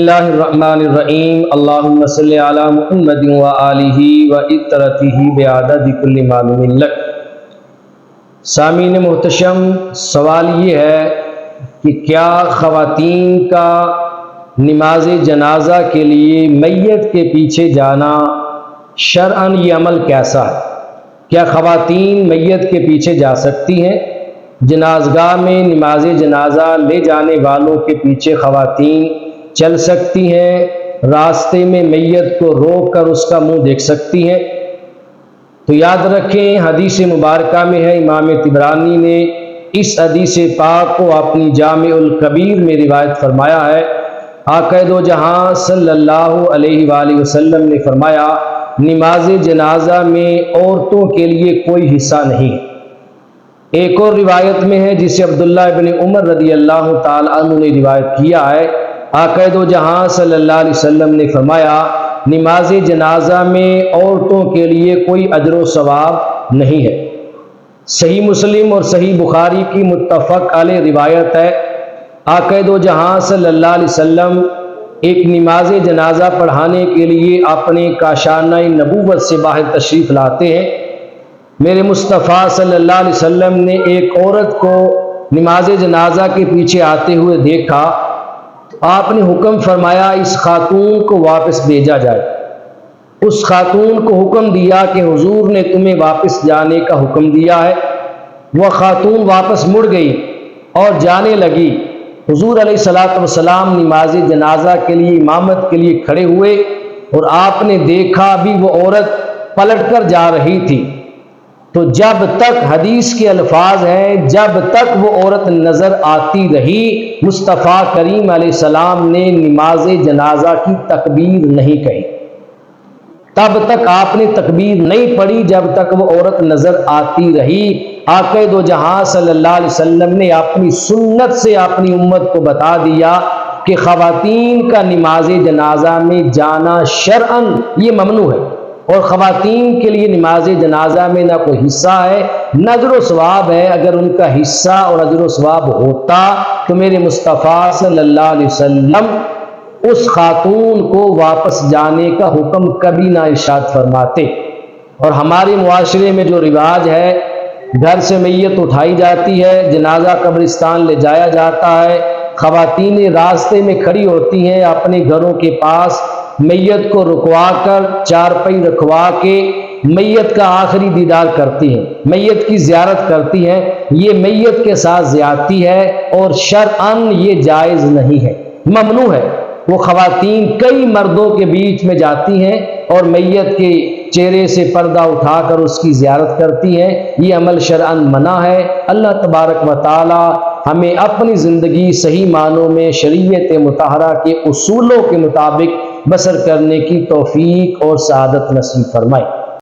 اللہ الرحمن الرحیم اللہم صلی علی محمد و آلہ و اطرتہ بعدد کل معلوم لک۔ سامعین محتشم، سوال یہ ہے کہ کیا خواتین کا نماز جنازہ کے لیے میت کے پیچھے جانا شرعاً یہ عمل کیسا ہے؟ کیا خواتین میت کے پیچھے جا سکتی ہیں؟ جنازگاہ میں نماز جنازہ لے جانے والوں کے پیچھے خواتین چل سکتی ہیں؟ راستے میں میت کو روک کر اس کا منہ دیکھ سکتی ہیں؟ تو یاد رکھیں، حدیث مبارکہ میں ہے، امام طبرانی نے اس حدیث پاک کو اپنی جامع الکبیر میں روایت فرمایا ہے۔ آقا دو جہاں صلی اللہ علیہ وآلہ وسلم نے فرمایا، نماز جنازہ میں عورتوں کے لیے کوئی حصہ نہیں۔ ایک اور روایت میں ہے جسے عبداللہ ابن عمر رضی اللہ تعالی عنہ نے روایت کیا ہے، آقا دو جہاں صلی اللہ علیہ وسلم نے فرمایا، نماز جنازہ میں عورتوں کے لیے کوئی اجر و ثواب نہیں ہے۔ صحیح مسلم اور صحیح بخاری کی متفق علیہ روایت ہے، آقا دو جہاں صلی اللہ علیہ وسلم ایک نماز جنازہ پڑھانے کے لیے اپنے کاشانہ نبوت سے باہر تشریف لاتے ہیں۔ میرے مصطفیٰ صلی اللہ علیہ وسلم نے ایک عورت کو نماز جنازہ کے پیچھے آتے ہوئے دیکھا۔ آپ نے حکم فرمایا اس خاتون کو واپس بھیجا جائے۔ اس خاتون کو حکم دیا کہ حضور نے تمہیں واپس جانے کا حکم دیا ہے۔ وہ خاتون واپس مڑ گئی اور جانے لگی۔ حضور علیہ السلام نماز جنازہ کے لیے امامت کے لیے کھڑے ہوئے اور آپ نے دیکھا بھی وہ عورت پلٹ کر جا رہی تھی۔ تو جب تک، حدیث کے الفاظ ہیں، جب تک وہ عورت نظر آتی رہی، مصطفیٰ کریم علیہ السلام نے نماز جنازہ کی تکبیر نہیں کہی۔ تب تک آپ نے تکبیر نہیں پڑھی جب تک وہ عورت نظر آتی رہی۔ آقا دو جہاں صلی اللہ علیہ وسلم نے اپنی سنت سے اپنی امت کو بتا دیا کہ خواتین کا نماز جنازہ میں جانا شرعاً یہ ممنوع ہے، اور خواتین کے لیے نماز جنازہ میں نہ کوئی حصہ ہے نہ اجر و ثواب ہے۔ اگر ان کا حصہ اور اجر و ثواب ہوتا تو میرے مصطفیٰ صلی اللہ علیہ وسلم اس خاتون کو واپس جانے کا حکم کبھی نہ ارشاد فرماتے۔ اور ہمارے معاشرے میں جو رواج ہے، گھر سے میت اٹھائی جاتی ہے، جنازہ قبرستان لے جایا جاتا ہے، خواتین راستے میں کھڑی ہوتی ہیں، اپنے گھروں کے پاس میت کو رکوا کر چارپائی رکھوا کے میت کا آخری دیدار کرتی ہیں، میت کی زیارت کرتی ہیں۔ یہ میت کے ساتھ زیادتی ہے اور شرعاً یہ جائز نہیں ہے، ممنوع ہے۔ وہ خواتین کئی مردوں کے بیچ میں جاتی ہیں اور میت کے چہرے سے پردہ اٹھا کر اس کی زیارت کرتی ہیں، یہ عمل شرعاً منع ہے۔ اللہ تبارک و تعالی ہمیں اپنی زندگی صحیح معنوں میں شریعت مطہرہ کے اصولوں کے مطابق بسر کرنے کی توفیق اور سعادت نصیب فرمائے۔